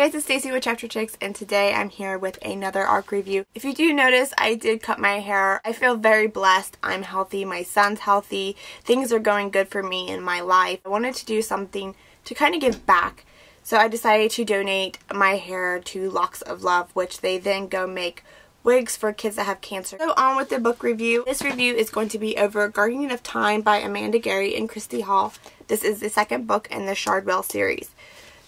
Hey guys, it's Stacy with Chapter Chicks, and today I'm here with another ARC review. If you do notice, I did cut my hair. I feel very blessed. I'm healthy. My son's healthy. Things are going good for me in my life. I wanted to do something to kind of give back. So I decided to donate my hair to Locks of Love, which they then go make wigs for kids that have cancer. So on with the book review. This review is going to be over Guardian of Time by Amanda Gary and Christy Hall. This is the second book in the Shardwell series.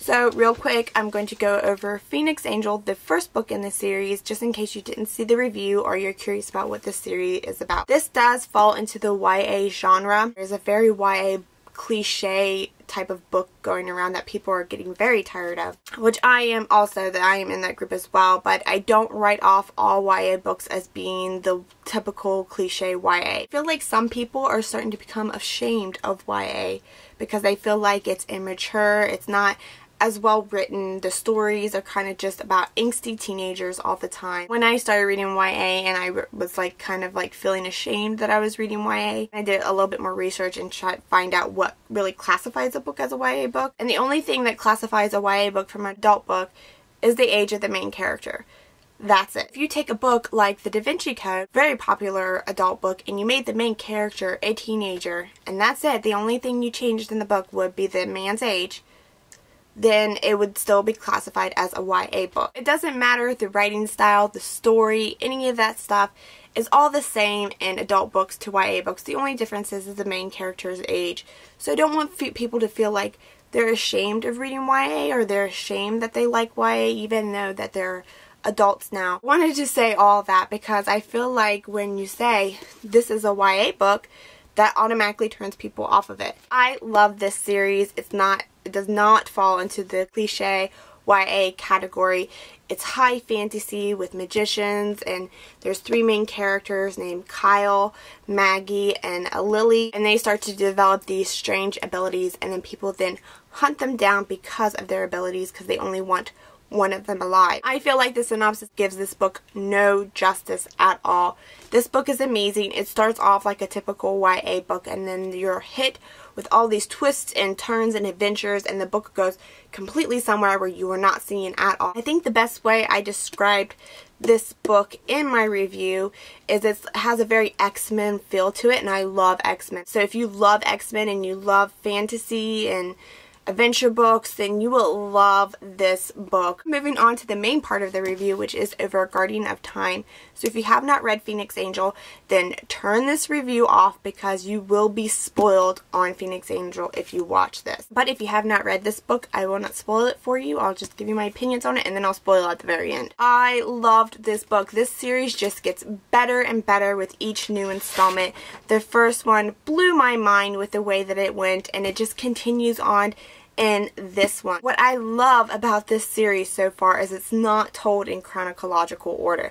So real quick, I'm going to go over Phoenix Angel, the first book in the series, just in case you didn't see the review or you're curious about what this series is about. This does fall into the YA genre. There's a very YA cliche type of book going around that people are getting very tired of, which I am also, that I am in that group as well, but I don't write off all YA books as being the typical cliche YA. I feel like some people are starting to become ashamed of YA because they feel like it's immature, it's not as well written, the stories are kind of just about angsty teenagers all the time. When I started reading YA and I was like kind of like feeling ashamed that I was reading YA, I did a little bit more research and tried to find out what really classifies a book as a YA book. And the only thing that classifies a YA book from an adult book is the age of the main character. That's it. If you take a book like The Da Vinci Code, very popular adult book, and you made the main character a teenager, and that's it, the only thing you changed in the book would be the man's age, then it would still be classified as a YA book. It doesn't matter the writing style, the story, any of that stuff is all the same in adult books to YA books. The only difference is the main character's age. So I don't want people to feel like they're ashamed of reading YA or they're ashamed that they like YA even though that they're adults now. I wanted to say all that because I feel like when you say this is a YA book, that automatically turns people off of it. I love this series. It does not fall into the cliche YA category. It's high fantasy with magicians, and there's three main characters named Kyle, Maggie, and Lily, and they start to develop these strange abilities, and then people then hunt them down because of their abilities because they only want one of them alive. I feel like the synopsis gives this book no justice at all. This book is amazing. It starts off like a typical YA book and then you're hit with all these twists and turns and adventures, and the book goes completely somewhere where you are not seeing at all. I think the best way I described this book in my review is it has a very X-Men feel to it, and I love X-Men. So if you love X-Men and you love fantasy and adventure books, then you will love this book. Moving on to the main part of the review, which is over Guardian of Time. So if you have not read Phoenix Angel, then turn this review off because you will be spoiled on Phoenix Angel if you watch this. But if you have not read this book, I will not spoil it for you. I'll just give you my opinions on it and then I'll spoil it at the very end. I loved this book. This series just gets better and better with each new installment. The first one blew my mind with the way that it went, and it just continues on in this one. What I love about this series so far is it's not told in chronological order.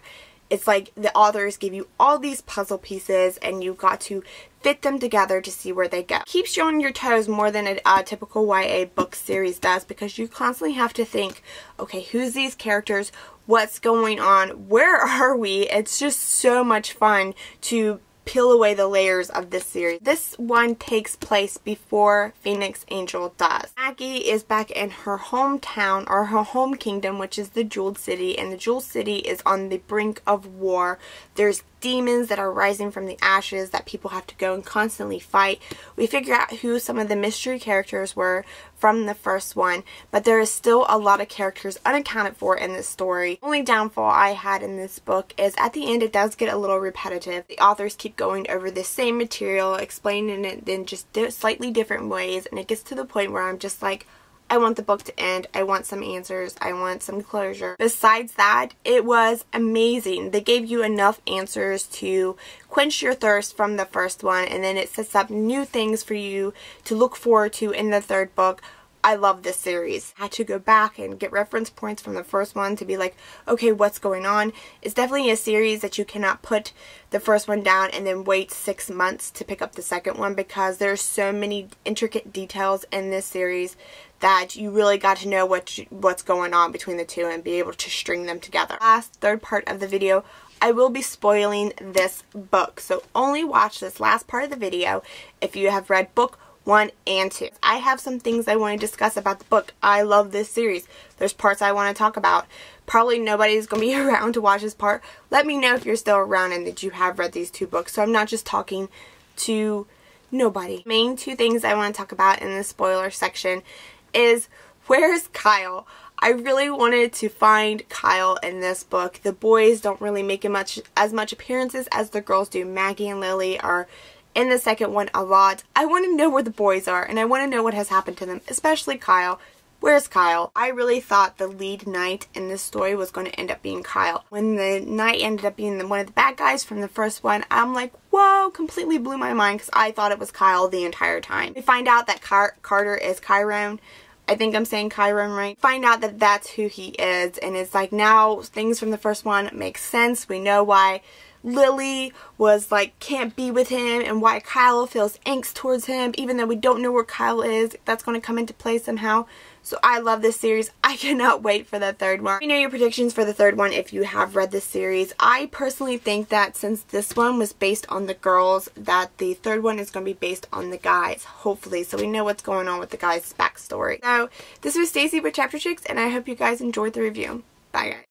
It's like the authors give you all these puzzle pieces and you've got to fit them together to see where they go. Keeps you on your toes more than a typical YA book series does because you constantly have to think, okay, who's these characters? What's going on? Where are we? It's just so much fun to peel away the layers of this series. This one takes place before Phoenix Angel does. Maggie is back in her hometown, or her home kingdom, which is the Jeweled City, and the Jeweled City is on the brink of war. There's demons that are rising from the ashes that people have to go and constantly fight. We figure out who some of the mystery characters were from the first one, but there is still a lot of characters unaccounted for in this story. The only downfall I had in this book is at the end it does get a little repetitive. The authors keep going over the same material, explaining it in just slightly different ways, and it gets to the point where I'm just like, I want the book to end. I want some answers. I want some closure. Besides that, it was amazing. They gave you enough answers to quench your thirst from the first one, and then it sets up new things for you to look forward to in the third book. I love this series. I had to go back and get reference points from the first one to be like, okay, what's going on? It's definitely a series that you cannot put the first one down and then wait 6 months to pick up the second one because there's so many intricate details in this series that you really got to know what's going on between the two and be able to string them together. Last third part of the video, I will be spoiling this book, so only watch this last part of the video if you have read book 1 and 2. I have some things I want to discuss about the book. I love this series. There's parts I want to talk about. Probably nobody's going to be around to watch this part. Let me know if you're still around and that you have read these 2 books, so I'm not just talking to nobody. Main 2 things I want to talk about in the spoiler section is, where's Kyle? I really wanted to find Kyle in this book. The boys don't really make as much appearances as the girls do. Maggie and Lily are in the second one a lot. I want to know where the boys are, and I want to know what has happened to them, especially Kyle. Where's Kyle? I really thought the lead knight in this story was going to end up being Kyle. When the knight ended up being one of the bad guys from the first one, I'm like, whoa, completely blew my mind because I thought it was Kyle the entire time. We find out that Carter is Chiron. I think I'm saying Chiron right. Find out that that's who he is, and it's like now things from the first one make sense. We know why Lily was like can't be with him and why Kyle feels angst towards him, even though we don't know where Kyle is. That's going to come into play somehow. So I love this series. I cannot wait for the third one. Let me know your predictions for the third one if you have read this series. I personally think that since this one was based on the girls, that the third one is going to be based on the guys, hopefully, so we know what's going on with the guys' backstory. So this was Stacy with Chapter Chicks, and I hope you guys enjoyed the review. Bye guys.